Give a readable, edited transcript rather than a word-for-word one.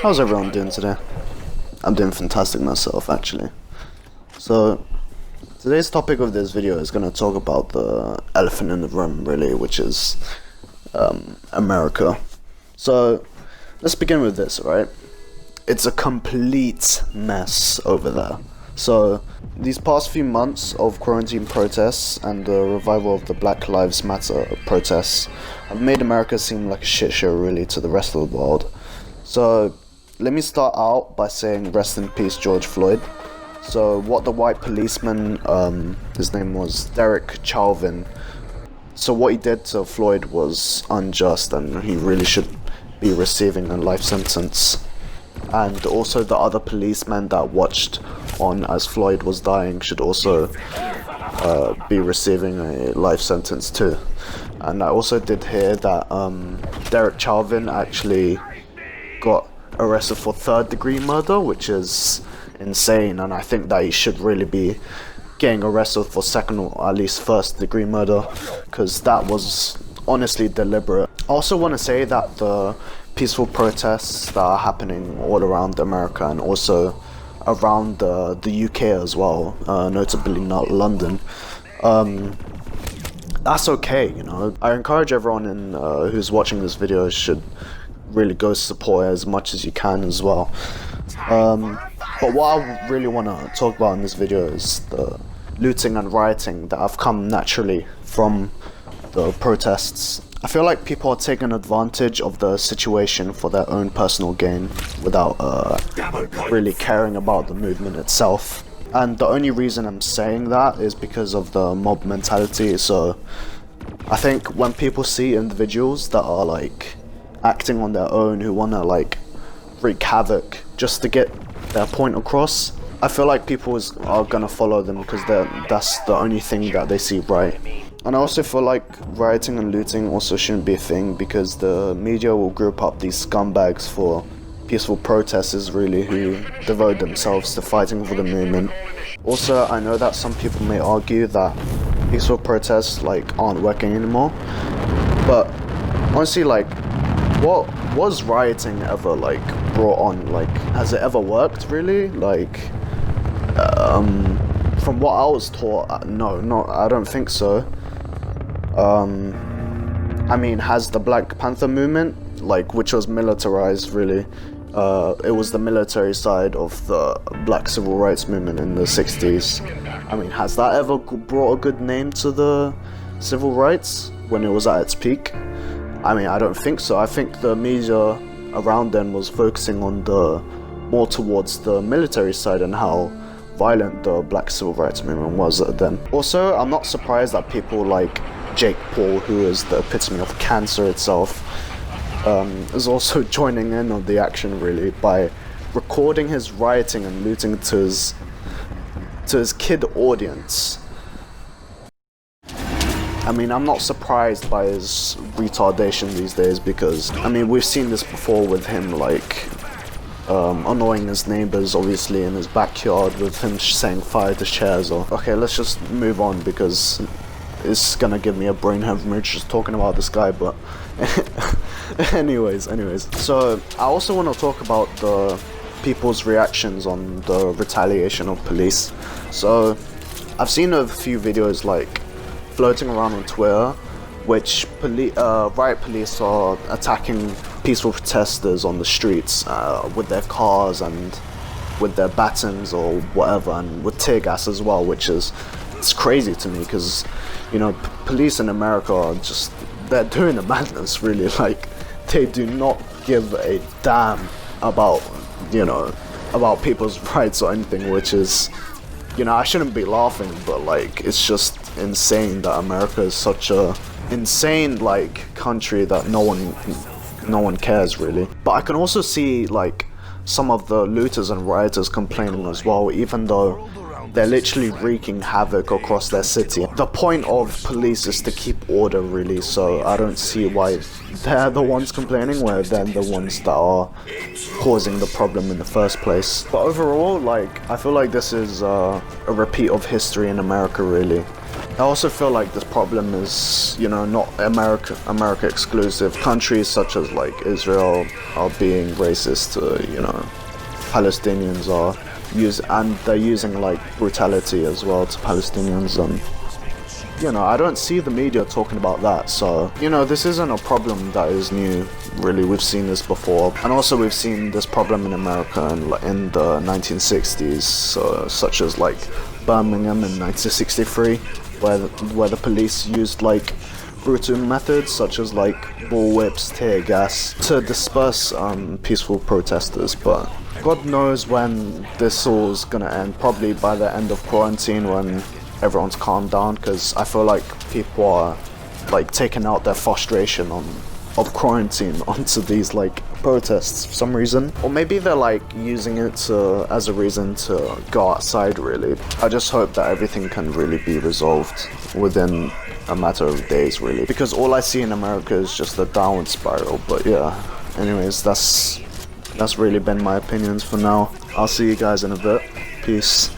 How's everyone doing today? I'm doing fantastic myself, actually. So, today's topic of this video is going to talk about the elephant in the room, really, which is America. So, let's begin with this, right? It's a complete mess over there. So, these past few months of quarantine protests and the revival of the Black Lives Matter protests have made America seem like a shit show, really, to the rest of the world. So, let me start out by saying rest in peace George Floyd. So what the white policeman, his name was Derek Chauvin, so what he did to Floyd was unjust and he really should be receiving a life sentence. And also the other policemen that watched on as Floyd was dying should also be receiving a life sentence too. And I also did hear that Derek Chauvin actually got arrested for third-degree murder, which is insane, and I think that he should really be getting arrested for second or at least first-degree murder, because that was honestly deliberate. I also want to say that the peaceful protests that are happening all around America and also around the UK as well, notably not London, that's okay, you know. I encourage everyone who's watching this video should really go support as much as you can as well. But what I really want to talk about in this video is the looting and rioting that have come naturally from the protests. I feel like people are taking advantage of the situation for their own personal gain without really caring about the movement itself. And the only reason I'm saying that is because of the mob mentality. So I think when people see individuals that are like acting on their own, who want to like wreak havoc just to get their point across, I feel like people are gonna follow them because that's the only thing that they see right. And I also feel like rioting and looting also shouldn't be a thing, because the media will group up these scumbags for peaceful protesters really who devote themselves to fighting for the movement. Also, I know that some people may argue that peaceful protests like aren't working anymore, but honestly, like, what was rioting ever like brought on? Like, has it ever worked really? Like, from what I was taught, no, I don't think so. I mean, has the Black Panther movement, like, which was militarized really, it was the military side of the Black Civil Rights movement in the 60s. I mean, has that ever brought a good name to the civil rights when it was at its peak? I mean, I don't think so. I think the media around then was focusing on more towards the military side and how violent the Black Civil Rights movement was then. Also, I'm not surprised that people like Jake Paul, who is the epitome of cancer itself, is also joining in on the action really by recording his rioting and looting to his kid audience. I mean, I'm not surprised by his retardation these days, because, I mean, we've seen this before with him, like, annoying his neighbors, obviously, in his backyard, with him saying fire the chairs, or... Okay, let's just move on, because it's gonna give me a brain hemorrhage just talking about this guy, but... anyways. So, I also want to talk about the people's reactions on the retaliation of police. So, I've seen a few videos, like, floating around on Twitter, which riot police are attacking peaceful protesters on the streets with their cars and with their batons or whatever, and with tear gas as well, which is, it's crazy to me, because, you know, police in America are just, they're doing a madness really. Like, they do not give a damn about, you know, about people's rights or anything, which is, you know, I shouldn't be laughing, but like, it's just insane that America is such a insane like country that no one cares really. But I can also see like some of the looters and rioters complaining as well, even though they're literally wreaking havoc across their city. The point of police is to keep order really, so I don't see why they're the ones complaining where they're the ones that are causing the problem in the first place. But overall, like, I feel like this is a repeat of history in America really. I also feel like this problem is, you know, not America exclusive. Countries such as like Israel are being racist to, you know, Palestinians and they're using like brutality as well to Palestinians, and you know, I don't see the media talking about that. So, you know, this isn't a problem that is new, really. We've seen this before. And also we've seen this problem in America in the 1960s, so, such as like Birmingham in 1963, where the police used like brutal methods such as like bullwhips, tear gas to disperse peaceful protesters. But God knows when this all is gonna end, probably by the end of quarantine when everyone's calmed down, because I feel like people are like taking out their frustration of quarantine onto these like protests for some reason, or maybe they're like using it as a reason to go outside. Really, I just hope that everything can really be resolved within a matter of days, really, because all I see in America is just a downward spiral. But yeah, anyways, that's really been my opinions for now. I'll see you guys in a bit. Peace.